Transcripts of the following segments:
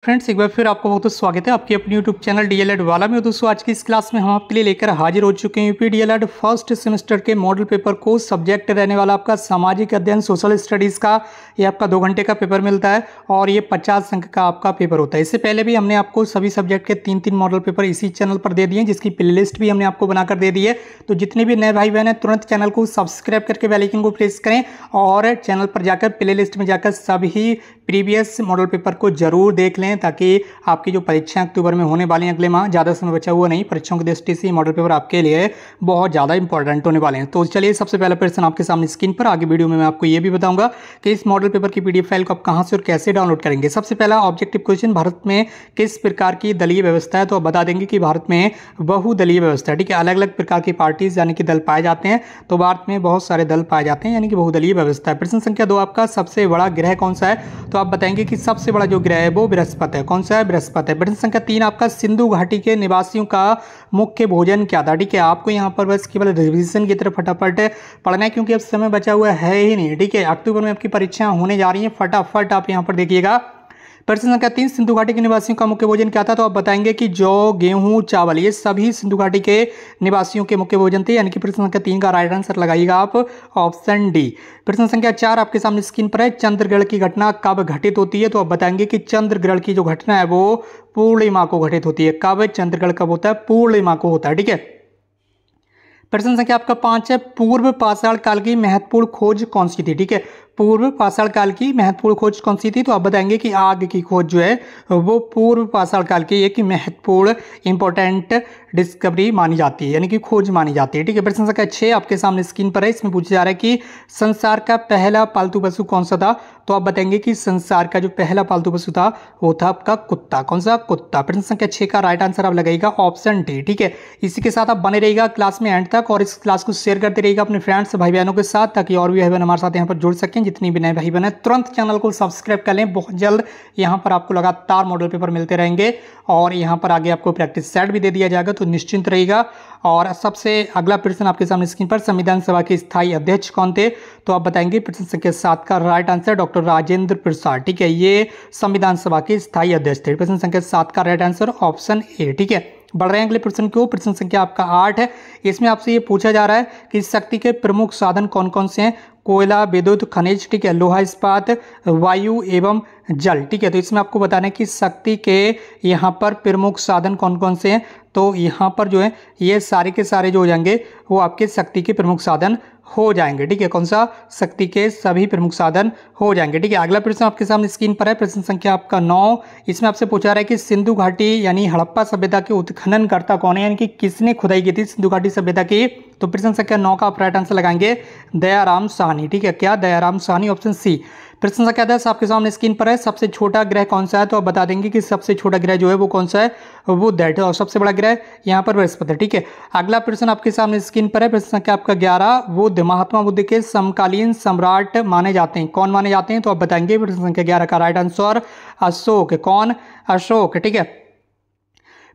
Friends, एक बार फिर आपको बहुत बहुत स्वागत है आपके अपने यूट्यूब चैनल डीएलएड वाला में। दोस्तों, आज की इस क्लास में हम आपके लिए लेकर हाजिर हो चुके हैं यूपी डीएलएड फर्स्ट सेमेस्टर के मॉडल पेपर को। सब्जेक्ट रहने वाला आपका सामाजिक अध्ययन सोशल स्टडीज़ का। ये आपका 2 घंटे का पेपर मिलता है और ये 50 अंक का आपका पेपर होता है। इससे पहले भी हमने आपको सभी सब्जेक्ट के 3-3 मॉडल पेपर इसी चैनल पर दे दिए, जिसकी प्ले लिस्ट भी हमने आपको बनाकर दे दी है। तो जितने भी नए भाई बहन हैं, तुरंत चैनल को सब्सक्राइब करके बेल आइकन को प्रेस करें और चैनल पर जाकर प्ले लिस्ट में जाकर सभी प्रीवियस मॉडल पेपर को जरूर देख लें, ताकि आपकी जो परीक्षाएं अक्टूबर में होने वाली हैं, अगले माह ज़्यादा समय बचा हुआ नहीं, परीक्षाओं की दृष्टि से मॉडल पेपर आपके लिए बहुत ज़्यादा इंपॉर्टेंट होने वाले हैं। तो चलिए, सबसे पहला प्रश्न आपके सामने स्क्रीन पर। आगे वीडियो में मैं आपको ये भी बताऊंगा कि इस मॉडल पेपर की पीडीएफ फाइल को आप कहां से और कैसे डाउनलोड करेंगे। सबसे पहला ऑब्जेक्टिव क्वेश्चन, भारत में किस प्रकार की दलीय व्यवस्था है? तो आप बता देंगे कि भारत में बहुदलीय व्यवस्था है। ठीक है, अलग अलग प्रकार की पार्टीज यानी कि दल पाए जाते हैं, तो भारत में बहुत सारे दल पाए जाते हैं, यानी कि बहुदलीय व्यवस्था है। प्रश्न संख्या 2 आपका, सबसे बड़ा ग्रह कौन सा है? तो आप बताएंगे कि सबसे बड़ा जो ग्रह है वो बृहस्पति है। कौन सा है? बृहस्पति है। प्रश्न संख्या 3 आपका, सिंधु घाटी के निवासियों का मुख्य भोजन क्या था? ठीक है, आपको यहाँ पर बस केवल रिवीजन की तरफ फटाफट पढ़ना है, क्योंकि अब समय बचा हुआ है ही नहीं। ठीक है, अक्टूबर में आपकी परीक्षाएं होने जा रही हैं, फटाफट आप यहाँ पर देखिएगा। प्रश्न संख्या 3, सिंधु घाटी के निवासियों का मुख्य भोजन क्या था? तो आप बताएंगे कि जौ, गेहूं, चावल, ये सभी सिंधु घाटी के निवासियों के मुख्य भोजन थे, यानी कि प्रश्न संख्या 3 का राइट आंसर लगाइएगा आप ऑप्शन डी। प्रश्न संख्या 4 आपके सामने स्क्रीन पर है, चंद्रग्रहण की घटना कब घटित होती है? तो आप बताएंगे कि चंद्रग्रहण की जो घटना है वो पूर्णिमा को घटित होती है। कब चंद्रग्रहण कब होता है? पूर्णिमा को होता है। ठीक है। प्रश्न संख्या आपका 5 है, पूर्व पाषाण काल की महत्वपूर्ण खोज कौन सी थी? ठीक है, पूर्व पाषाण काल की महत्वपूर्ण खोज कौन सी थी? तो आप बताएंगे कि आग की खोज जो है वो पूर्व पाषाण काल की एक महत्वपूर्ण इंपॉर्टेंट डिस्कवरी मानी जाती है, यानी कि खोज मानी जाती है। ठीक है। प्रश्न संख्या 6 आपके सामने स्क्रीन पर है, इसमें पूछा जा रहा है कि संसार का पहला पालतू पशु कौन सा था? तो आप बताएंगे कि संसार का जो पहला पालतू पशु था वो था आपका कुत्ता। कौन सा? कुत्ता। प्रश्न संख्या 6 का राइट आंसर आप लगाइएगा ऑप्शन डी। ठीक है, इसी के साथ आप बने रहिएगा क्लास में एंड तक, और इस क्लास को शेयर करते रहिएगा अपने फ्रेंड्स भाई बहनों के साथ, ताकि और भी भाई बहन हमारे साथ यहाँ पर जुड़ सकें। जितनी भी नए भाई बहन है, तुरंत चैनल को सब्सक्राइब कर लें। बहुत जल्द यहाँ पर आपको लगातार मॉडल पेपर मिलते रहेंगे, और यहाँ पर आगे आपको प्रैक्टिस सेट भी दे दिया जाएगा, तो निश्चिंत रहिएगा। और सबसे अगला प्रश्न आपके सामने स्क्रीन पर, संविधान सभा के स्थायी अध्यक्ष कौन थे? तो आप बताएंगे प्रश्न संख्या 7 का right answer doctor Rajendra Prasad. ठीक है, ये संविधान सभा के स्थायी अध्यक्ष थे। प्रश्न संख्या 7 का राइट आंसर ऑप्शन ए। ठीक है, बढ़ रहे हैं अगले प्रश्न को। प्रश्न संख्या आपका 8 है, इसमें आपसे ये पूछा जा रहा है कि शक्ति के प्रमुख साधन कौन कौन से हैं? कोयला, विद्युत, खनिज, ठीक है, लोहा इस्पात, वायु एवं जल। ठीक है, तो इसमें आपको बताना है कि शक्ति के यहाँ पर प्रमुख साधन कौन कौन से हैं। तो यहाँ पर जो है ये सारे के सारे जो हो जाएंगे वो आपके शक्ति के प्रमुख साधन हो जाएंगे। ठीक है, कौन सा? शक्ति के सभी प्रमुख साधन हो जाएंगे। ठीक है, अगला प्रश्न आपके सामने स्क्रीन पर है, प्रश्न संख्या आपका 9। इसमें आपसे पूछा रहा है कि सिंधु घाटी यानी हड़प्पा सभ्यता के उत्खननकर्ता कौन है, यानी कि किसने खुदाई की थी सिंधु घाटी सभ्यता की? तो प्रश्न संख्या 9 का आप राइट आंसर लगाएंगे दयाराम साहनी। ठीक है, क्या? Dayaram Sahni, option C. प्रश्न संख्या 10 आपके सामने स्क्रीन पर है, सबसे छोटा ग्रह कौन सा है? तो आप बता देंगे कि सबसे छोटा ग्रह जो है वो कौन सा है? बुध है। और सबसे बड़ा ग्रह यहाँ पर बृहस्पति है। ठीक है, अगला प्रश्न आपके सामने स्क्रीन पर है, प्रश्न संख्या आपका 11। बुद्ध महात्मा बुद्ध के समकालीन सम्राट माने जाते हैं, कौन माने जाते हैं? तो आप बताएंगे प्रश्न संख्या 11 का राइट आंसर अशोक। कौन? अशोक। ठीक है।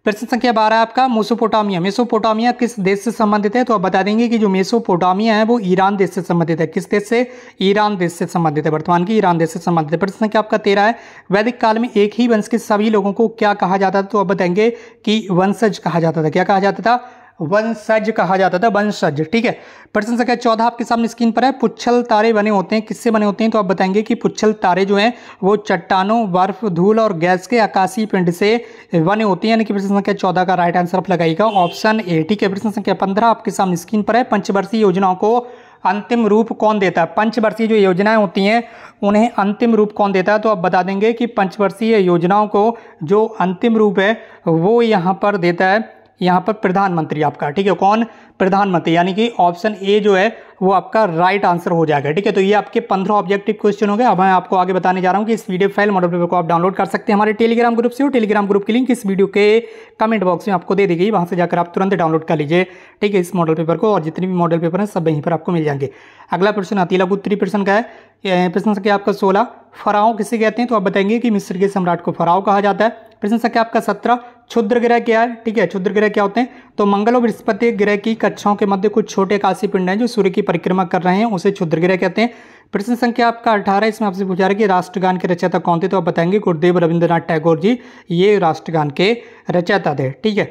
प्रश्न संख्या 12 आपका, मेसोपोटामिया। मेसोपोटामिया किस देश से संबंधित है? तो आप बता देंगे कि जो मेसोपोटामिया है वो ईरान देश से संबंधित है। किस देश से? ईरान देश से संबंधित है, वर्तमान की ईरान देश से संबंधित है। प्रश्न संख्या आपका 13 है, वैदिक काल में एक ही वंश के सभी लोगों को क्या कहा जाता था? तो आप बताएंगे कि वंशज कहा जाता था। क्या कहा जाता था? वंशज कहा जाता था, वंशज। ठीक है। प्रश्न संख्या 14 आपके सामने स्क्रीन पर है, पुच्छल तारे बने होते हैं, किससे बने होते हैं? तो आप बताएंगे कि पुच्छल तारे जो हैं वो चट्टानों, बर्फ, धूल और गैस के आकाशीय पिंड से बने होते हैं, यानी कि प्रश्न संख्या 14 का राइट आंसर आप लगाइएगा ऑप्शन ए। ठीक है। प्रश्न संख्या 15 आपके सामने स्क्रीन पर है, पंचवर्षीय योजनाओं को अंतिम रूप कौन देता है? पंचवर्षीय जो योजनाएं होती हैं उन्हें अंतिम रूप कौन देता है? तो आप बता देंगे कि पंचवर्षीय योजनाओं को जो अंतिम रूप है वो यहाँ पर देता है यहाँ पर प्रधानमंत्री आपका। ठीक है, कौन? प्रधानमंत्री, यानी कि ऑप्शन ए जो है वो आपका राइट आंसर हो जाएगा। ठीक है, तो ये आपके 15 ऑब्जेक्टिव क्वेश्चन हो गए। अब मैं आपको आगे बताने जा रहा हूँ कि इस वीडियो फाइल मॉडल पेपर को आप डाउनलोड कर सकते हैं हमारे टेलीग्राम ग्रुप से, और टेलीग्राम ग्रुप की लिंक इस वीडियो के कमेंट बॉक्स में आपको दे दी गई, वहां से जाकर आप तुरंत डाउनलोड कर लीजिए। ठीक है, इस मॉडल पेपर को, और जितने भी मॉडल पेपर हैं सब यहीं पर आपको मिल जाएंगे। अगला प्रश्न अतिलघु उत्तरी प्रश्न का है, प्रश्न संख्या आपका 16, फराओ किसे कहते हैं? तो आप बताएंगे कि मिस्र के सम्राट को फराओ कहा जाता है। प्रश्न संख्या आपका 17, क्षुद्र ग्रह क्या है, ठीक है, क्षुद्र ग्रह क्या होते हैं, तो मंगल और बृहस्पति ग्रह की कक्षाओं के मध्य कुछ छोटे आकाशीय पिंड हैं जो सूर्य की परिक्रमा कर रहे हैं, उसे क्षुद्र ग्रह कहते हैं। प्रश्न संख्या आपका 18, इसमें आपसे पूछा रहा है कि राष्ट्रगान के रचयिता कौन थे, तो आप बताएंगे गुरुदेव रविंद्रनाथ टैगोर जी, ये राष्ट्रगान के रचयिता थे, ठीक है।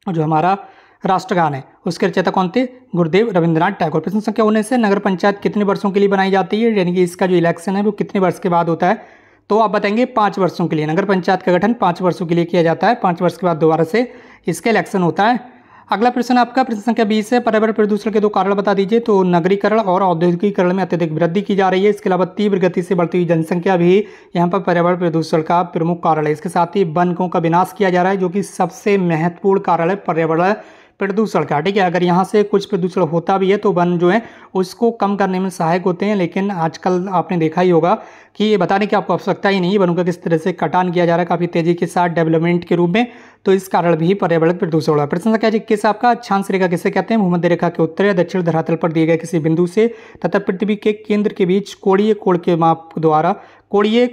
जो हमारा राष्ट्रगान है उसके रचयिता कौन थे, गुरुदेव रविंद्रनाथ टैगोर। प्रश्न संख्या 19 से नगर पंचायत कितने वर्षों के लिए बनाई जाती है, यानी कि इसका जो इलेक्शन है वो कितने वर्ष के बाद होता है, तो आप बताएंगे 5 वर्षों के लिए। नगर पंचायत का गठन 5 वर्षों के लिए किया जाता है, 5 वर्ष के बाद दोबारा से इसका इलेक्शन होता है। अगला प्रश्न आपका प्रश्न संख्या 20 है, पर्यावरण प्रदूषण के 2 कारण बता दीजिए, तो नगरीकरण और औद्योगिकीकरण में अत्यधिक वृद्धि की जा रही है, इसके अलावा तीव्र गति से बढ़ती हुई जनसंख्या भी यहाँ पर पर्यावरण प्रदूषण का प्रमुख कारण है। इसके साथ ही वनों का विनाश किया जा रहा है जो कि सबसे महत्वपूर्ण कारण है पर्यावरण प्रदूषण का, ठीक है। अगर यहाँ से कुछ प्रदूषण होता भी है तो वन जो है उसको कम करने में सहायक होते हैं, लेकिन आजकल आपने देखा ही होगा कि ये बताने की आपको आवश्यकता ही नहीं है वनों का किस तरह से कटान किया जा रहा है काफ़ी तेजी के साथ डेवलपमेंट के रूप में, तो इस कारण भी पर्यावरण प्रदूषण हो रहा है। प्रश्न संख्या 21 आपका अक्षांश रेखा किसे कहते हैं, भूमध्य रेखा के उत्तर या दक्षिण धरातल पर दिए गए किसी बिंदु से तथा पृथ्वी के केंद्र के बीच कोणीय कोण के माप द्वारा कोणीय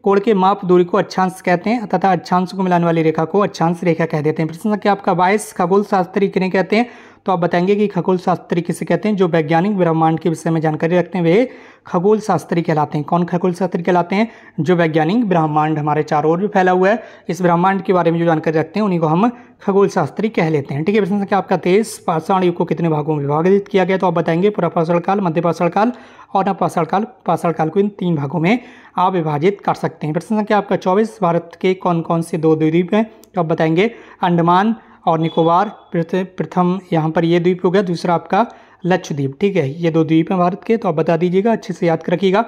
कोण के माप दूरी को अक्षांश कहते हैं तथा अक्षांश को मिलाने वाली रेखा को अक्षांश रेखा कह देते हैं। प्रश्न संख्या आपका 22 खगोल शास्त्री किन्हें कहते हैं, तो आप बताएंगे कि खगोल शास्त्री किसे कहते हैं, जो वैज्ञानिक ब्रह्मांड के विषय में जानकारी रखते हैं वे खगोल शास्त्री कहलाते हैं। कौन खगोल शास्त्री कहलाते हैं, जो वैज्ञानिक ब्रह्मांड हमारे चारों ओर भी फैला हुआ है इस ब्रह्मांड के बारे में जो जानकारी रखते हैं उन्हीं को हम खगोल शास्त्री कह लेते हैं, ठीक है। प्रश्न संख्या आपका 23 पाषाण युग को कितने भागों में विभाजित किया गया, तो आप बताएंगे पुरापाषाण काल, मध्य पाषाण काल और नवपाषाण काल। पाषाण काल को इन 3 भागों में आप विभाजित कर सकते हैं। प्रश्न संख्या आपका 24 भारत के कौन कौन से 2 द्वीप हैं, तो आप बताएंगे अंडमान और निकोबार, प्रथम यहाँ पर ये द्वीप हो गया, दूसरा आपका लक्षद्वीप, ठीक है। ये 2 द्वीप हैं भारत के, तो आप बता दीजिएगा, अच्छे से याद रखिएगा।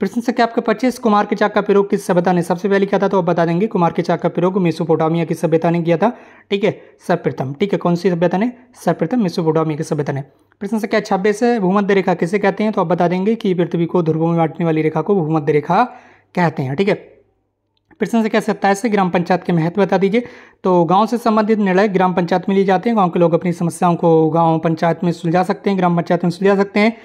प्रश्न संख्या आपका 25 कुमार के चाक का प्रयोग किस सभ्यता ने सबसे पहले किया था, तो आप बता देंगे कुमार के चाक का प्रयोग मेसोपोटामिया की सभ्यता ने किया था, ठीक है, सर्वप्रथम, ठीक है। कौन सी सभ्यता ने, सर्वप्रथम मेसोपोटामिया की सभ्यता ने। प्रश्न संख्या 26 है, भूमध्य रेखा किसे कहते हैं, तो आप बता देंगे कि पृथ्वी को ध्रुवों में बांटने वाली रेखा को भूमध्य रेखा कहते हैं, ठीक है। प्रश्न संख्या 27 है, ग्राम पंचायत के महत्व बता दीजिए, तो गांव से संबंधित निर्णय ग्राम पंचायत में लिए जाते हैं, गांव के लोग अपनी समस्याओं को गांव पंचायत में सुलझा सकते हैं, ग्राम पंचायत में सुलझा सकते हैं,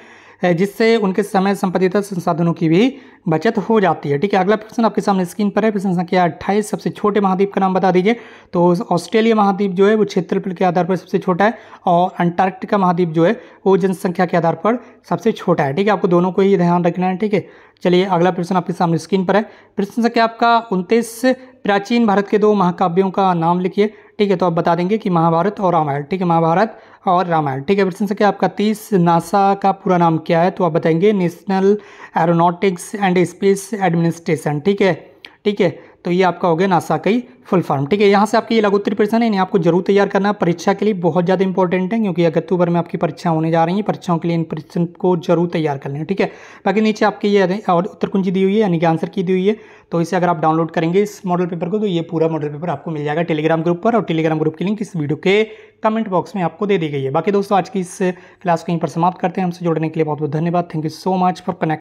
जिससे उनके समय संपत्ति तथा संसाधनों की भी बचत हो जाती है, ठीक है। अगला प्रश्न आपके सामने स्क्रीन पर है, प्रश्न संख्या 28, सबसे छोटे महाद्वीप का नाम बता दीजिए, तो ऑस्ट्रेलिया महाद्वीप जो है वो क्षेत्रफल के आधार पर सबसे छोटा है और अंटार्कटिका महाद्वीप जो है वो जनसंख्या के आधार पर सबसे छोटा है, ठीक है। आपको दोनों को ही ध्यान रखना है, ठीक है। चलिए अगला प्रश्न आपके सामने स्क्रीन पर है, प्रश्न संख्या आपका 29, प्राचीन भारत के 2 महाकाव्यों का नाम लिखिए, ठीक है। तो आप बता देंगे कि महाभारत और रामायण, ठीक है, महाभारत और रामायण, ठीक है। प्रश्न संख्या आपका 30, नासा का पूरा नाम क्या है, तो आप बताएंगे national aeronautics and space administration, ठीक है, ठीक है। तो ये आपका हो गया नासा का ही फुल फॉर्म, ठीक है। यहाँ से आपकी ये लघुत्तरीय प्रश्न है, इन्हें आपको जरूर तैयार करना है, परीक्षा के लिए बहुत ज़्यादा इंपॉर्टेंट है, क्योंकि अक्टूबर में आपकी परीक्षा होने जा रही है, परीक्षाओं के लिए इन प्रश्न को जरूर तैयार कर लें, ठीक है। बाकी नीचे आपकी ये और उत्तर कुंजी दी हुई है, यानी कि आंसर की दी हुई है, तो इसे अगर आप डाउनलोड करेंगे इस मॉडल पेपर को तो ये पूरा मॉडल पेपर आपको मिल जाएगा टेलीग्राम ग्रुप पर, और टेलीग्राम ग्रुप की लिंक इस वीडियो के कमेंट बॉक्स में आपको दे दी गई है। बाकी दोस्तों आज की इस क्लास को यहीं पर समाप्त करते हैं, हमसे जुड़ने के लिए बहुत बहुत धन्यवाद, thank you so much for connect.